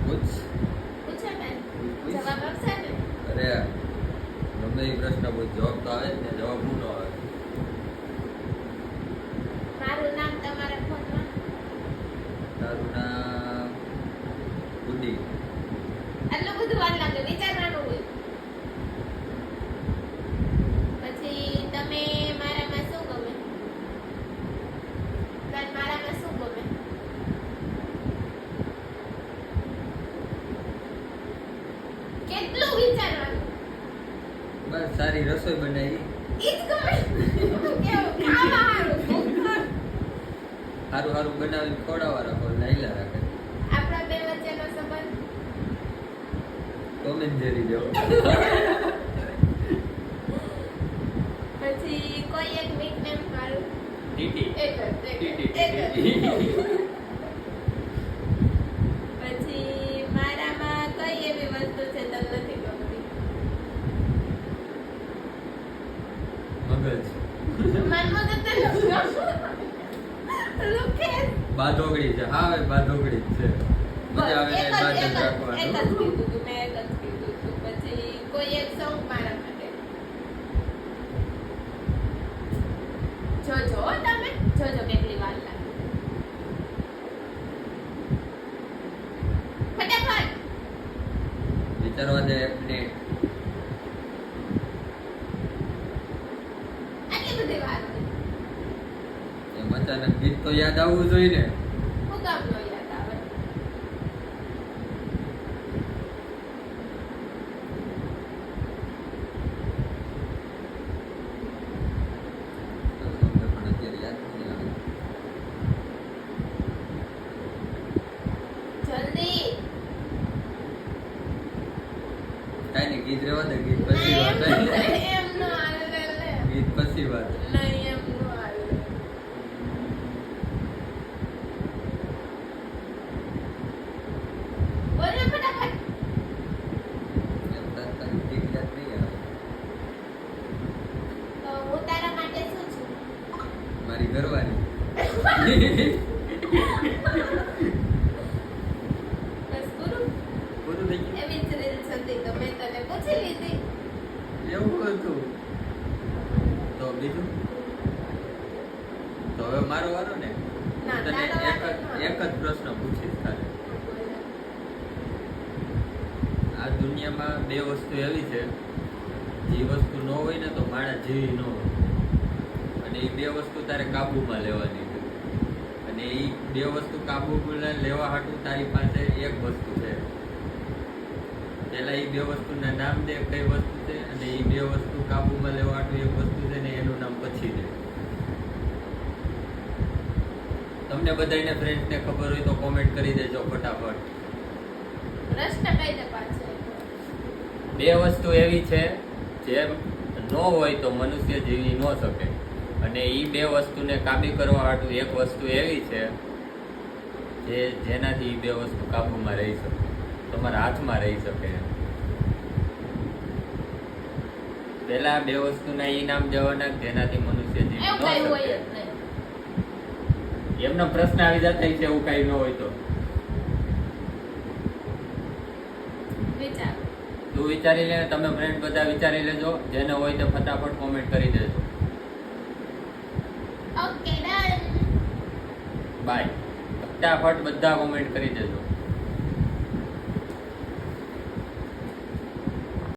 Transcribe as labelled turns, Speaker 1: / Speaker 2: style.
Speaker 1: પૂછ
Speaker 2: પૂછે ને
Speaker 1: પૂછ.
Speaker 2: જવાબ આપશે ને
Speaker 1: અરે ગમે એ પ્રશ્ન પૂછ, જવાબ તો આવે જ ને, જવાબ હું ન આવે.
Speaker 2: મારું નામ તમારા ફોનમાં
Speaker 1: તારું નામ ગુડી.
Speaker 2: આટલું બધું વાર લાગે વિચારવાનું હોય. પછી તમે મારામાં શું ગમે? તને મારામાં શું ગમે? કેટલું વિચારવાનું?
Speaker 1: બસ સારી રસોઈ બનાવી,
Speaker 2: ઈ જ ગમે. કેવું ખાવા હારું
Speaker 1: સારું સારું બનાવીને ખવડાવવા રાખો, લાઈલા રાખે.
Speaker 2: આપણા બે વચ્ચેનો સંબંધ
Speaker 1: ટોમ એન્ડ જેરી જેવો.
Speaker 2: પછી કોઈ એક નિકનેમ મારું
Speaker 1: ટીટી.
Speaker 2: એક જ. પછી મારામાં કઈ એવી વસ્તુ છે તને નથી ગમતી?
Speaker 1: મગજ.
Speaker 2: મનમાં તો તને લુકે
Speaker 1: બાધોગડી છે. હા હવે બાધોગડી જ છે. મજા આવે
Speaker 2: એક
Speaker 1: ને બાદ જ
Speaker 2: જ
Speaker 1: રાખવાનું.
Speaker 2: કીધું તું, મેં એક જ કીધું તું. પછી કોઈ એક સોંગ મારા માટે જોજો હો તમે, જોજો કેટલી વાર લાગે. ફટાફટ
Speaker 1: વિચારવા દે એમને.
Speaker 2: આટલી બધી વાર હોય.
Speaker 1: એમ અચાનક ગીત તો યાદ આવવું જોઈએ ને.
Speaker 2: હું કામ નો યાદ આવે?
Speaker 1: તો તમને પણ અત્યારે યાદ નહીં આવે.
Speaker 2: જલ્દી
Speaker 1: કાંઈ નહીં, ગીત રહેવા દે, ગીત પછી વાત થાય.
Speaker 2: એમ નો આવે લે.
Speaker 1: ગીત પછી વાત.
Speaker 2: નહીં એમ નો આવે. બોલ ને ફટાફટ.
Speaker 1: એમ તાર ગીત યાદ નહીં આવે.
Speaker 2: તો હું તારા માટે શું છું?
Speaker 1: મારી ઘરવાળી.
Speaker 2: બસ પૂરું.
Speaker 1: પૂરું થઈ ગયું.
Speaker 2: એવી જ રીત હતી તો મેં તને પૂછી લીધી.
Speaker 1: એવું હતું તો બીજું તો હવે મારો વારો ને.
Speaker 2: ના,
Speaker 1: તને
Speaker 2: તારો વારો
Speaker 1: એક જ પ્રશ્ન પૂછીશ તારે. આ દુનિયામાં બે વસ્તુ એવી છે, જે વસ્તુ ન હોય ને તો માણસ જીવી ન હોય, અને એ બે વસ્તુ તારે કાબુમાં લેવાની છે. અને એ બે વસ્તુ કાબુમાં લેવા હાટું તારી પાસે એક વસ્તુ છે. પેલા એ બે વસ્તુના નામ દે, કઈ વસ્તુ છે, અને એ બે વસ્તુ કાબુમાં લેવા હાટું એક વસ્તુ છે ને એનું નામ પછી દે. તમને બધાને ફ્રેન્ડ્સને ખબર હોય તો કોમેન્ટ કરી દેજો ફટાફટ.
Speaker 2: પ્રશ્ન કઈ દે પાછો.
Speaker 1: બે વસ્તુ એવી છે જે ન હોય તો મનુષ્ય જીવી ન શકે, અને એ બે વસ્તુને કાબી કરવા હાટું એક વસ્તુ એવી છે જેનાથી એ બે વસ્તુ કાબુમાં રહી શકે, તમારા હાથમાં રહી શકે. પેલા બે વસ્તુના એ નામ જવાના જેનાથી મનુષ્ય જીવી
Speaker 2: એવું કઈ
Speaker 1: ન
Speaker 2: હોય
Speaker 1: શકે.
Speaker 2: જ નહીં.
Speaker 1: એમનો પ્રશ્ન આવી જતા છે એવું કઈ ન હોય તો.
Speaker 2: વિચાર.
Speaker 1: તું વિચારી લે, તમે ફ્રેન્ડ બધા વિચારી લેજો, જેને હોય તે ફટાફટ કોમેન્ટ કરી દેજો.
Speaker 2: Okay done.
Speaker 1: બાય. ફટાફટ બધા કોમેન્ટ કરી દેજો.